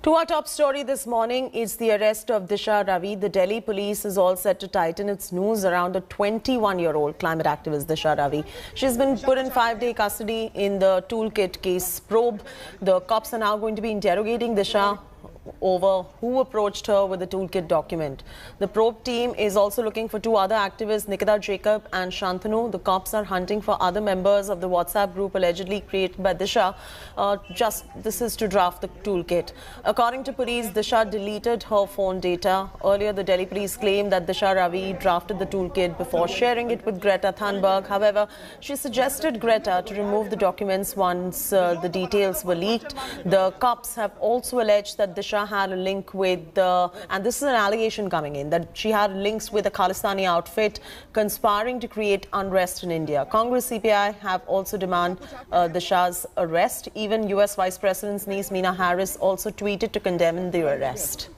To our top story this morning is the arrest of Disha Ravi. The Delhi police is all set to tighten its noose around the 21-year-old climate activist Disha Ravi. She's been put in 5-day custody in the toolkit case probe. The cops are now going to be interrogating Disha over who approached her with the toolkit document. The probe team is also looking for 2 other activists, Nikita Jacob and Shantanu. The cops are hunting for other members of the WhatsApp group allegedly created by Disha. This is to draft the toolkit. According to police, Disha deleted her phone data. Earlier, the Delhi police claimed that Disha Ravi drafted the toolkit before sharing it with Greta Thunberg. However, she suggested Greta to remove the documents once the details were leaked. The cops have also alleged that Disha had a link with, and this is an allegation coming in, that she had links with a Khalistani outfit conspiring to create unrest in India. Congress CPI have also demanded Disha's arrest. Even US Vice President's niece Meena Harris also tweeted to condemn the arrest.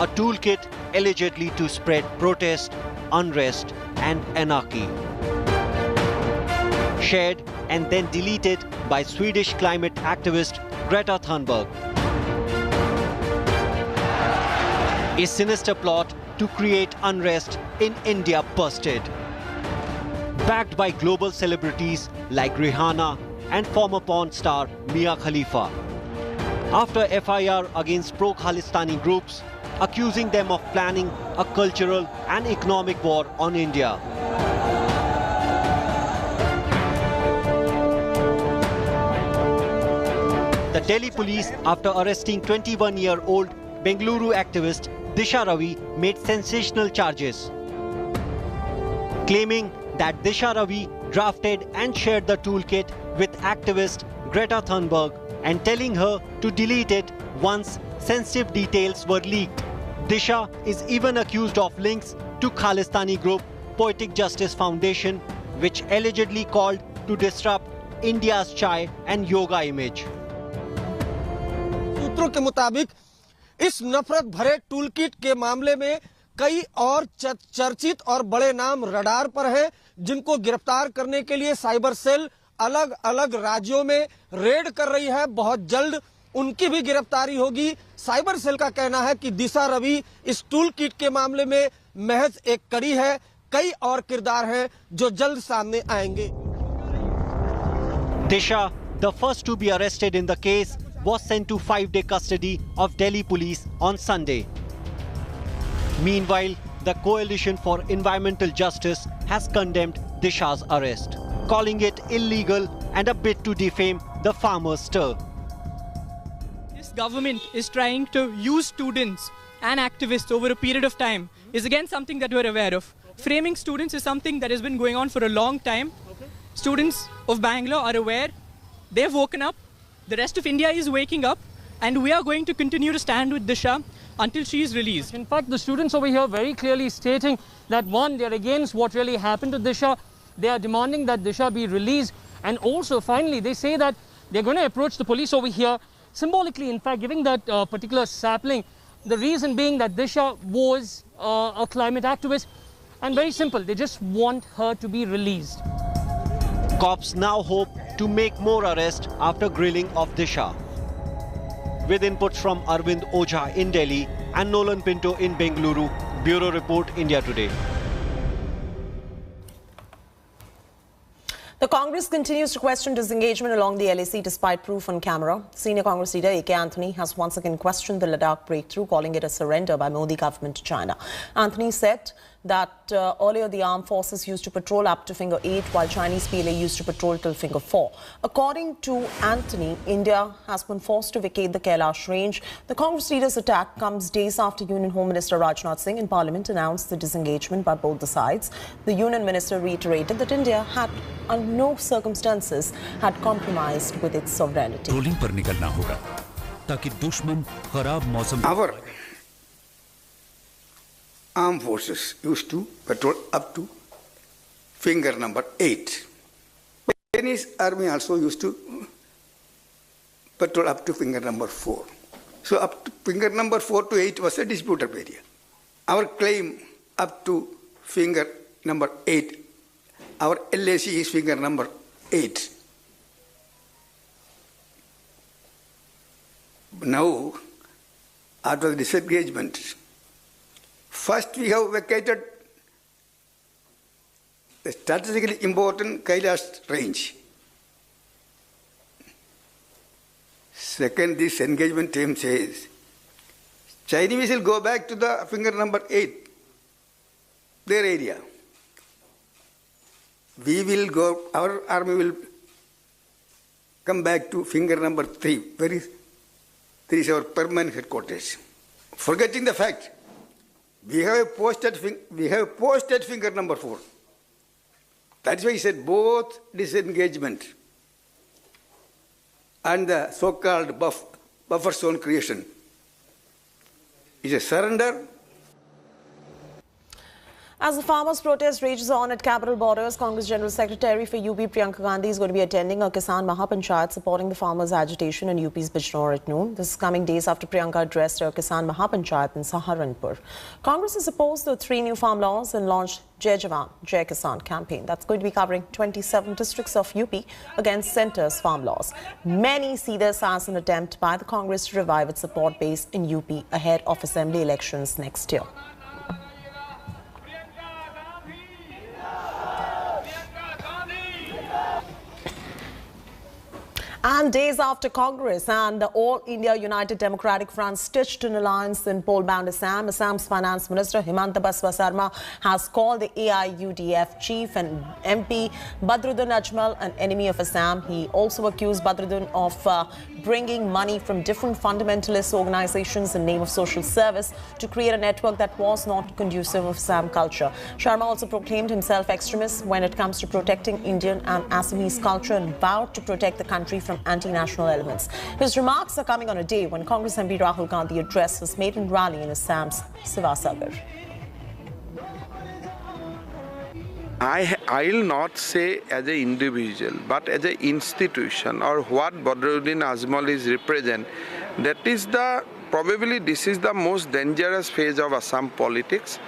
A toolkit allegedly to spread protest, unrest and anarchy. Shared and then deleted by Swedish climate activist Greta Thunberg. A sinister plot to create unrest in India busted. Backed by global celebrities like Rihanna and former porn star Mia Khalifa. After FIR against pro-Khalistani groups, accusing them of planning a cultural and economic war on India. The Delhi police, after arresting 21-year-old Bengaluru activist Disha Ravi, made sensational charges, claiming that Disha Ravi drafted and shared the toolkit with activist Greta Thunberg and telling her to delete it once sensitive details were leaked. Disha is even accused of links to Khalistani group Poetic Justice Foundation, which allegedly called to disrupt India's chai and yoga image. सूत्रों के मुताबिक इस नफरत भरे toolkit के मामले में कई और चर्चित और बड़े नाम रडार पर हैं, जिनको गिरफ्तार करने के लिए साइबर सेल अलग अलग राज्यों में रेड कर रही है। बहुत जल्द उनकी भी गिरफ्तारी होगी। साइबर सेल का कहना है कि दिशा रवि इस टूल किट के मामले में महज एक कड़ी है, कई और किरदार हैं जो जल्द सामने आएंगे। Disha, the first to be arrested in the case, was sent to 5-day custody of Delhi police on Sunday. Meanwhile, the Coalition for Environmental Justice has condemned Disha's arrest, calling it illegal and a bid to defame the farmers' stir. This government is trying to use students and activists over a period of time is again something that we're aware of. Framing students is something that has been going on for a long time. Students of Bangalore are aware. They've woken up. The rest of India is waking up. And we are going to continue to stand with Disha until she is released. In fact, the students over here very clearly stating that one, they're against what really happened to Disha. They are demanding that Disha be released. And also, finally, they say that they're going to approach the police over here, symbolically, in fact, giving that particular sapling. The reason being that Disha was a climate activist. And very simple, they just want her to be released. Cops now hope to make more arrests after grilling of Disha. With inputs from Arvind Ojha in Delhi and Nolan Pinto in Bengaluru, Bureau Report, India Today. The Congress continues to question disengagement along the LAC despite proof on camera. Senior Congress leader A.K. Anthony has once again questioned the Ladakh breakthrough, calling it a surrender by Modi government to China. Anthony said that earlier the armed forces used to patrol up to finger 8 while Chinese PLA used to patrol till finger 4. According to Anthony, India has been forced to vacate the Kailash range. The Congress leader's attack comes days after Union Home Minister Rajnath Singh in Parliament announced the disengagement by both the sides. The Union Minister reiterated that India had under no circumstances had compromised with its sovereignty. पर निकलना होगा ताकि दुश्मन खराब मौसम Our armed forces used to patrol up to finger number 8. Chinese army also used to patrol up to finger number 4. So up to finger number 4 to 8 was a disputed area. Our claim up to finger number 8 our LAC is finger number 8. Now, after the disengagement, first we have vacated the strategically important Kailash range. Second, this engagement team says, Chinese will go back to the finger number 8, their area. We will go, our army will come back to finger number 3, where is our permanent headquarters. Forgetting the fact, we have posted finger number 4. That's why he said both disengagement and the so-called buffer zone creation is a surrender. As the farmers' protest rages on at capital borders, Congress General Secretary for UP Priyanka Gandhi is going to be attending a Kisan Mahapanchayat supporting the farmers' agitation in UP's Bijnor at noon. This is coming days after Priyanka addressed a Kisan Mahapanchayat in Saharanpur. Congress has opposed the 3 new farm laws and launched Jai Jawan, Jai Kisan campaign. That's going to be covering 27 districts of UP against centre's farm laws. Many see this as an attempt by the Congress to revive its support base in UP ahead of assembly elections next year. And days after Congress and the All India United Democratic Front stitched an alliance in poll-bound Assam, Assam's Finance Minister Himanta Biswa Sarma has called the AIUDF chief and MP Badruddin Ajmal an enemy of Assam. He also accused Badruddin of bringing money from different fundamentalist organizations in name of social service to create a network that was not conducive of Assam culture. Sharma also proclaimed himself extremist when it comes to protecting Indian and Assamese culture and vowed to protect the country from anti-national elements. His remarks are coming on a day when Congress MP Rahul Gandhi addressed his maiden rally in Assam's Sivasagar. I'll not say as an individual, but as an institution or what Badruddin Ajmal is represent. That is probably this is the most dangerous phase of Assam politics.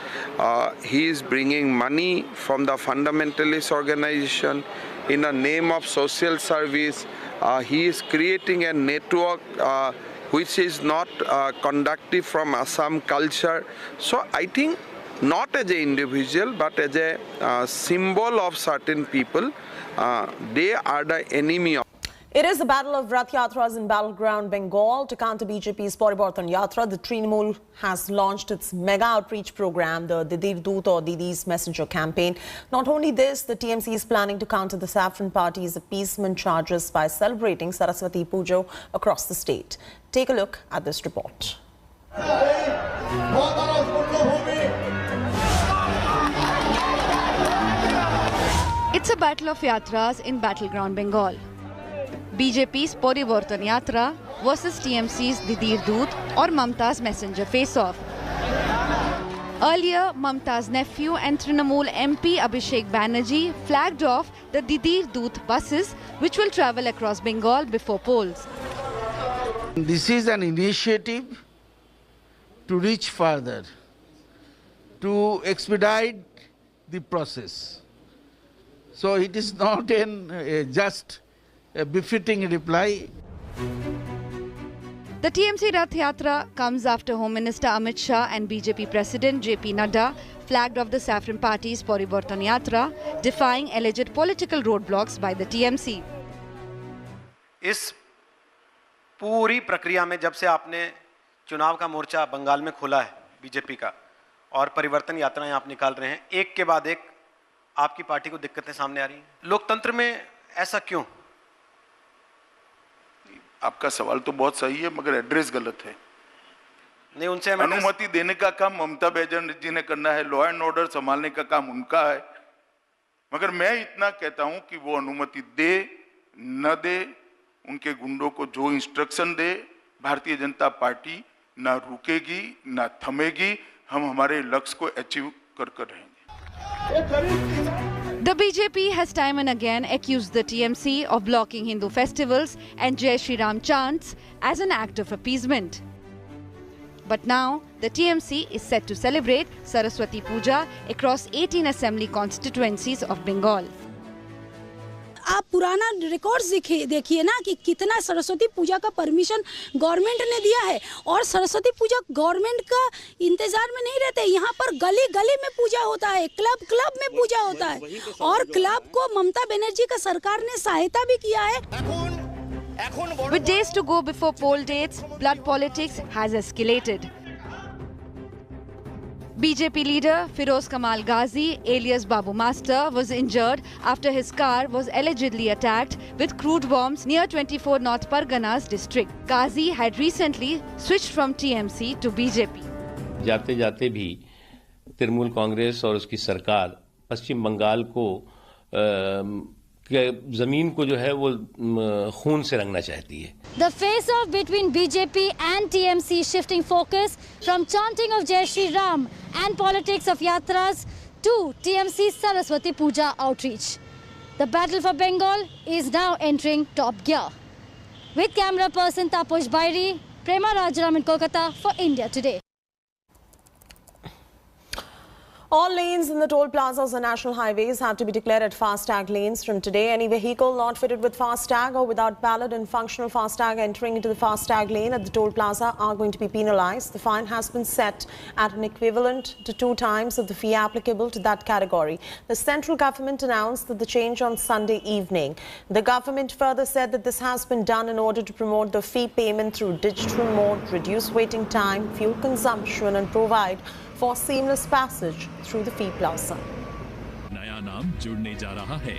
He is bringing money from the fundamentalist organization in the name of social service. He is creating a network which is not conductive from Assam culture. So I think not as an individual, but as a symbol of certain people, they are the enemy of. It is the battle of Rath Yatras in battleground Bengal. To counter BJP's Parivartan Yatra, the Trinamool has launched its mega outreach program, the Didir Doot or Didi's Messenger campaign. Not only this, the TMC is planning to counter the Saffron Party's appeasement charges by celebrating Saraswati Puja across the state. Take a look at this report. It's a battle of yatras in battleground Bengal. BJP's Parivartan Yatra versus TMC's Didir Doot or Mamta's Messenger face-off. Earlier, Mamta's nephew and Trinamool MP Abhishek Banerjee flagged off the Didir Doot buses which will travel across Bengal before polls. This is an initiative to reach further, to expedite the process. So it is not just a befitting reply. The TMC Rath Yatra comes after Home Minister Amit Shah and BJP President JP Nadda flagged off the Saffron Party's Parivartan Yatra, defying alleged political roadblocks by the TMC. इस पूरी प्रक्रिया में जब से आपने चुनाव का मोर्चा बंगाल में खोला है बीजेपी का और परिवर्तन यात्राएं आप निकाल रहे हैं, एक के बाद एक आपकी पार्टी को दिक्कतें सामने आ रही हैं। लोकतंत्र में ऐसा क्यों? आपका सवाल तो बहुत सही है, मगर एड्रेस गलत है। नहीं, उनसे अनुमति देने का काम ममता बनर्जी ने करना है, लॉ एंड ऑर्डर संभालने का काम उनका है। मगर मैं इतना कहता हूं कि वो अनुमति दे न दे, उनके गुंडों को जो इंस्ट्रक्शन दे, भारतीय जनता पार्टी ना रुकेगी ना थमेगी। हम हमारे लक्ष्य को अचीव कर रहेंगे। The BJP has time and again accused the TMC of blocking Hindu festivals and Jai Shri Ram chants as an act of appeasement. But now, the TMC is set to celebrate Saraswati Puja across 18 assembly constituencies of Bengal. आप पुराना records देखिए ना कि कितना सरस्वती पूजा का permission government ने दिया है, और सरस्वती पूजा गवर्नमेंट का इंतजार में नहीं रहते, यहाँ पर गली गली में पूजा होता है, क्लब क्लब में पूजा होता है, और क्लब को ममता बनर्जी का सरकार ने सहायता भी किया है। With days to go before poll dates, blood politics has escalated. BJP leader Firoz Kamal Ghazi, alias Babu Master, was injured after his car was allegedly attacked with crude bombs near 24 North Parganas district. Ghazi had recently switched from TMC to BJP. जाते जाते भी तृणमूल कांग्रेस और उसकी सरकार पश्चिम बंगाल को जमीन को जो है वो खून से रंगना चाहती है. The face-off between BJP and TMC shifting focus from chanting of Jai Shri Ram and politics of yatras to TMC's Saraswati Puja outreach. The battle for Bengal is now entering top gear. With camera person Taposh Bairi, Prema Rajaram in Kolkata for India Today. All lanes in the toll plazas and national highways have to be declared at FASTag lanes from today. Any vehicle not fitted with FASTag or without valid and functional FASTag entering into the FASTag lane at the toll plaza are going to be penalized. The fine has been set at an equivalent to 2 times of the fee applicable to that category. The central government announced that the change on Sunday evening. The government further said that this has been done in order to promote the fee payment through digital mode, reduce waiting time, fuel consumption and provide for seamless passage through the fee plaza. नया नाम जुड़ने जा रहा है.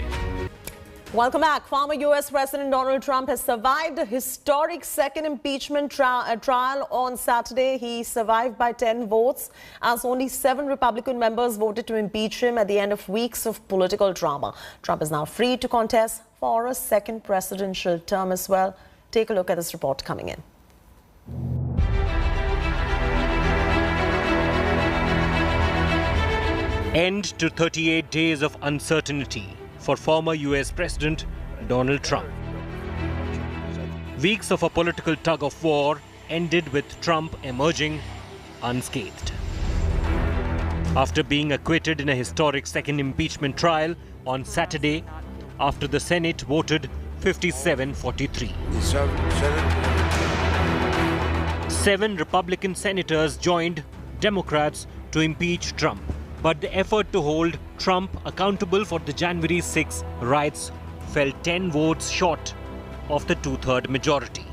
Welcome back. Former US President Donald Trump has survived a historic second impeachment trial on Saturday. He survived by 10 votes as only 7 Republican members voted to impeach him at the end of weeks of political drama. Trump is now free to contest for a second presidential term as well. Take a look at this report coming in. End to 38 days of uncertainty for former US President Donald Trump. Weeks of a political tug of war ended with Trump emerging unscathed. After being acquitted in a historic second impeachment trial on Saturday, after the Senate voted 57-43. 7 Republican senators joined Democrats to impeach Trump. But the effort to hold Trump accountable for the January 6 riots fell 10 votes short of the 2/3 majority.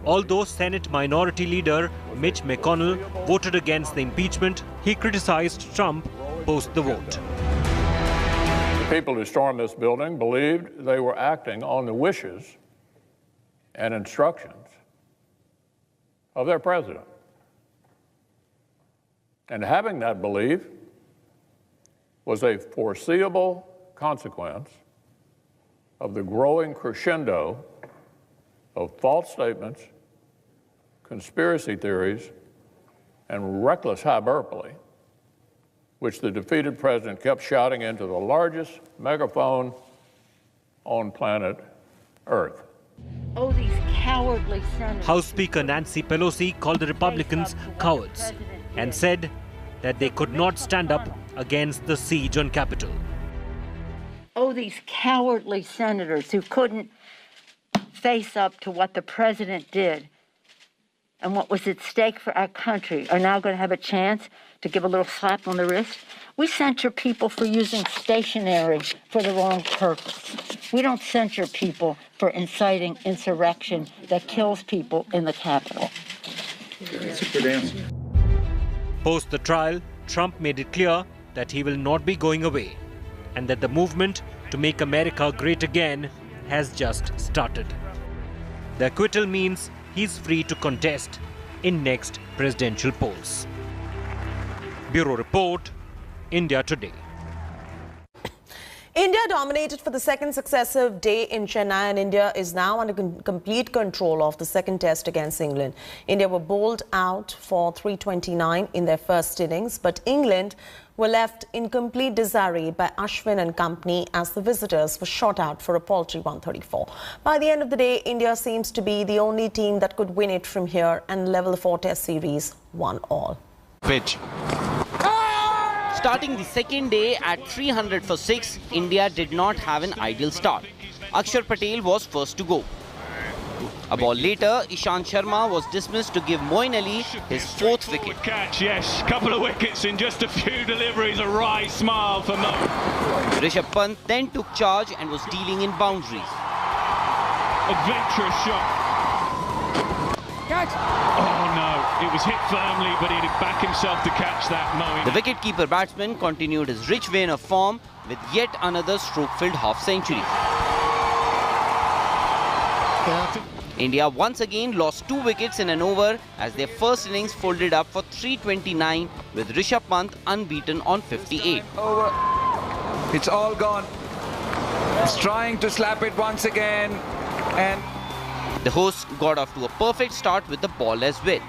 Although Senate Minority Leader Mitch McConnell voted against the impeachment, he criticized Trump post the vote. The people who stormed this building believed they were acting on the wishes and instructions of their president. And having that belief was a foreseeable consequence of the growing crescendo of false statements, conspiracy theories, and reckless hyperbole, which the defeated president kept shouting into the largest megaphone on planet Earth. Oh, these cowardly senators. House Speaker Nancy Pelosi called the Republicans cowards and said that they could not stand up against the siege on Capitol. Oh, these cowardly senators who couldn't face up to what the president did and what was at stake for our country are now going to have a chance to give a little slap on the wrist. We censure people for using stationery for the wrong purpose. We don't censure people for inciting insurrection that kills people in the Capitol. That's a good answer. Post the trial, Trump made it clear that he will not be going away and that the movement to make America great again has just started. The acquittal means he's free to contest in next presidential polls. Bureau Report, India Today. India dominated for the second successive day in Chennai, and India is now under complete control of the second test against England. India were bowled out for 329 in their first innings, but England were left in complete disarray by Ashwin and company as the visitors were shot out for a paltry 134. By the end of the day, India seems to be the only team that could win it from here and level the 4-test series 1-all. Pitch. Starting the second day at 300 for 6, India did not have an ideal start. Akshar Patel was first to go. A ball later, Ishant Sharma was dismissed to give Moeen Ali his 4th wicket. Catch, yes, couple of wickets in just a few deliveries, a wry smile for Mo. Rishabh Pant then took charge and was dealing in boundaries. Adventurous shot. Catch! Oh no, it was hit firmly, but he'd back himself to catch that, Moeen. The wicket-keeper batsman continued his rich vein of form with yet another stroke-filled half-century. India once again lost 2 wickets in an over as their first innings folded up for 329 with Rishabh Pant unbeaten on 58. Over. It's all gone. He's trying to slap it once again, and the hosts got off to a perfect start with the ball as well.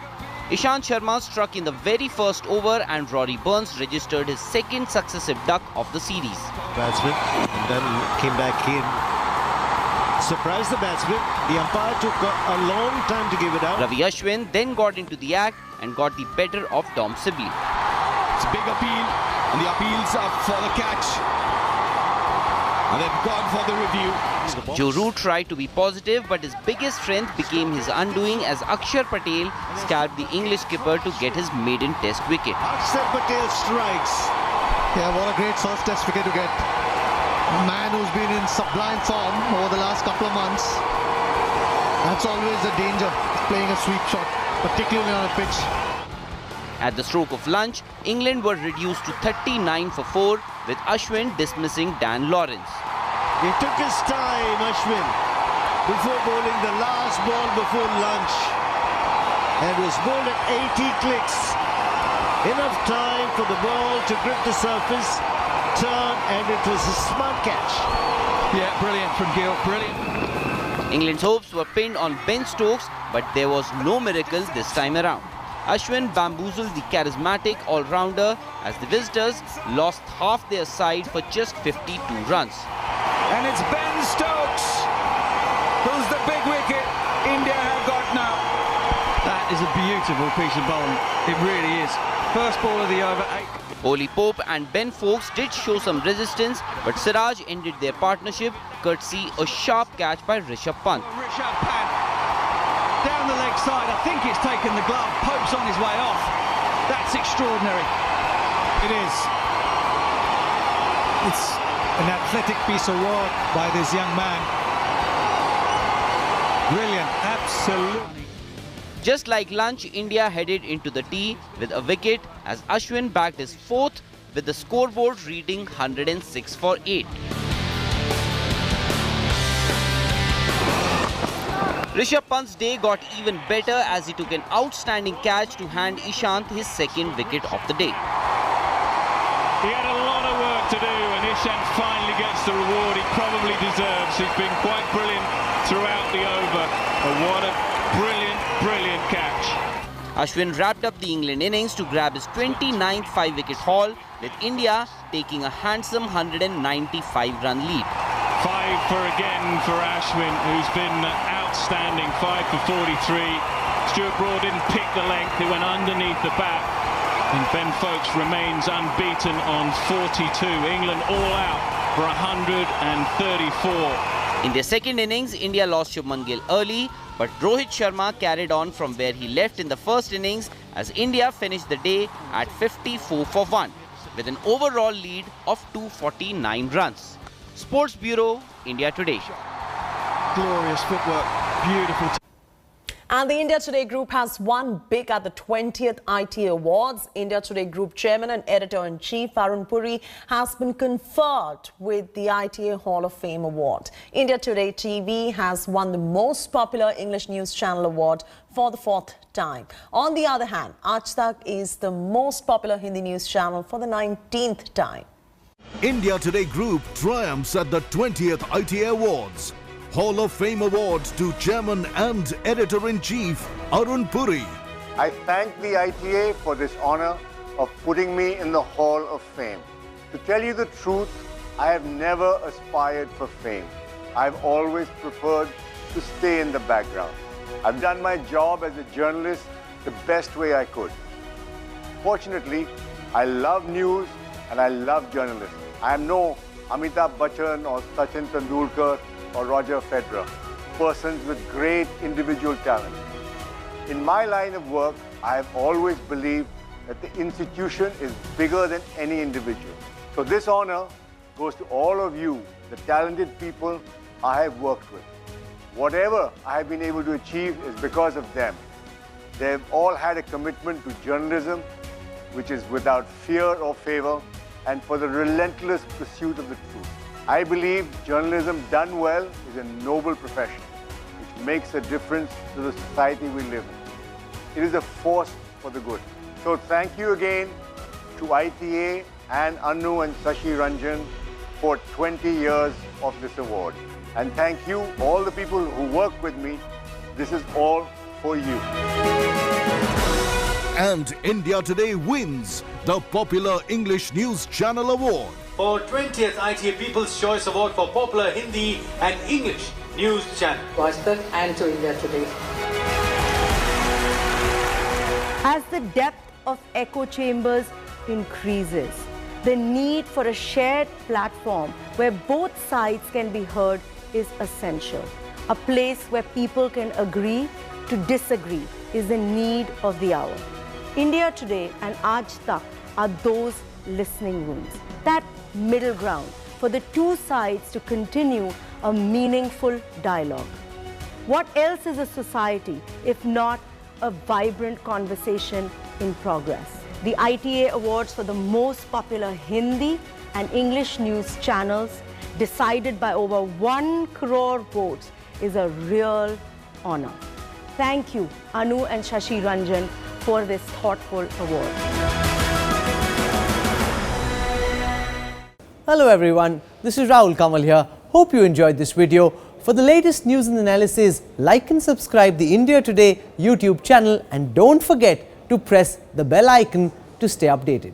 Ishant Sharma struck in the very first over and Rory Burns registered his 2nd successive duck of the series. Batsman and then came back in. Surprised the batsman. The umpire took a long time to give it out. Ravi Ashwin then got into the act and got the better of Tom Sibley. It's a big appeal, and the appeal's up for the catch. And they've gone for the review. Joe Root tried to be positive, but his biggest strength became his undoing as Akshar Patel scalped the English skipper to get his maiden test wicket. Akshar Patel strikes. Yeah, what a great first test wicket to get. A man who's been in sublime form over the last couple of months. That's always the danger, playing a sweep shot, particularly on a pitch. At the stroke of lunch, England were reduced to 39 for 4 with Ashwin dismissing Dan Lawrence. He took his time, Ashwin, before bowling the last ball before lunch and was bowled at 80 clicks. Enough time for the ball to grip the surface, turn, and it was a smart catch. Yeah, brilliant from Gill, brilliant. England's hopes were pinned on Ben Stokes, but there was no miracle this time around. Ashwin bamboozled the charismatic all-rounder as the visitors lost half their side for just 52 runs. And it's Ben Stokes who's the big wicket India have got now. That is a beautiful piece of bowling. It really is. First ball of the over, 8. Oli Pope and Ben Foakes did show some resistance, but Siraj ended their partnership courtesy a sharp catch by Rishabh Pant. Rishabh Pant down the leg side. I think it's taken the glove. Pope's on his way off. That's extraordinary. It is. It's an athletic piece of work by this young man. Brilliant, absolutely. Just like lunch, India headed into the tea with a wicket as Ashwin bagged his 4th with the scoreboard reading 106 for 8. Rishabh Pant's day got even better as he took an outstanding catch to hand Ishant his 2nd wicket of the day. He had a lot of work to do and Ishant finally gets the reward he probably deserves. He's been quite brilliant throughout the over. But what a brilliant catch. Ashwin wrapped up the England innings to grab his 29th 5-wicket haul with India taking a handsome 195-run lead. 5 for again for Ashwin, who's been outstanding. 5 for 43. Stuart Broad didn't pick the length, it went underneath the bat. And Ben Foakes remains unbeaten on 42. England all out for 134. In their second innings, India lost Shubman Gill early, but Rohit Sharma carried on from where he left in the first innings as India finished the day at 54 for 1 with an overall lead of 249 runs. Sports Bureau, India Today. Glorious footwork, beautiful. And the India Today Group has won big at the 20th ITA Awards. India Today Group Chairman and Editor-in-Chief Arun Puri has been conferred with the ITA Hall of Fame Award. India Today TV has won the most popular English news channel award for the 4th time. On the other hand, Aaj Tak is the most popular Hindi news channel for the 19th time. India Today Group triumphs at the 20th ITA Awards. Hall of Fame Award to Chairman and Editor-in-Chief Arun Puri. I thank the ITA for this honor of putting me in the Hall of Fame. To tell you the truth, I have never aspired for fame. I've always preferred to stay in the background. I've done my job as a journalist the best way I could. Fortunately, I love news and I love journalism. I am no Amitabh Bachchan or Sachin Tendulkar or Roger Federer, persons with great individual talent. In my line of work, I have always believed that the institution is bigger than any individual. So this honor goes to all of you, the talented people I have worked with. Whatever I have been able to achieve is because of them. They have all had a commitment to journalism, which is without fear or favor, and for the relentless pursuit of the truth. I believe journalism done well is a noble profession, which makes a difference to the society we live in. It is a force for the good. So thank you again to ITA and Anu and Shashi Ranjan for 20 years of this award. And thank you, all the people who work with me. This is all for you. And India Today wins the Popular English News Channel Award. For 20th ITA People's Choice Award for Popular Hindi and English News Channel. To Aaj Tak and to India Today. As the depth of echo chambers increases, the need for a shared platform where both sides can be heard is essential. A place where people can agree to disagree is the need of the hour. India Today and Aaj Tak are those listening rooms, that middle ground for the two sides to continue a meaningful dialogue. What else is a society if not a vibrant conversation in progress? The ITA Awards for the most popular Hindi and English news channels, decided by over 1 crore votes, is a real honor. Thank you, Anu and Shashi Ranjan, for this thoughtful award. Hello everyone, this is Rahul Kamal here. Hope you enjoyed this video. For the latest news and analysis, like and subscribe the India Today YouTube channel, and don't forget to press the bell icon to stay updated.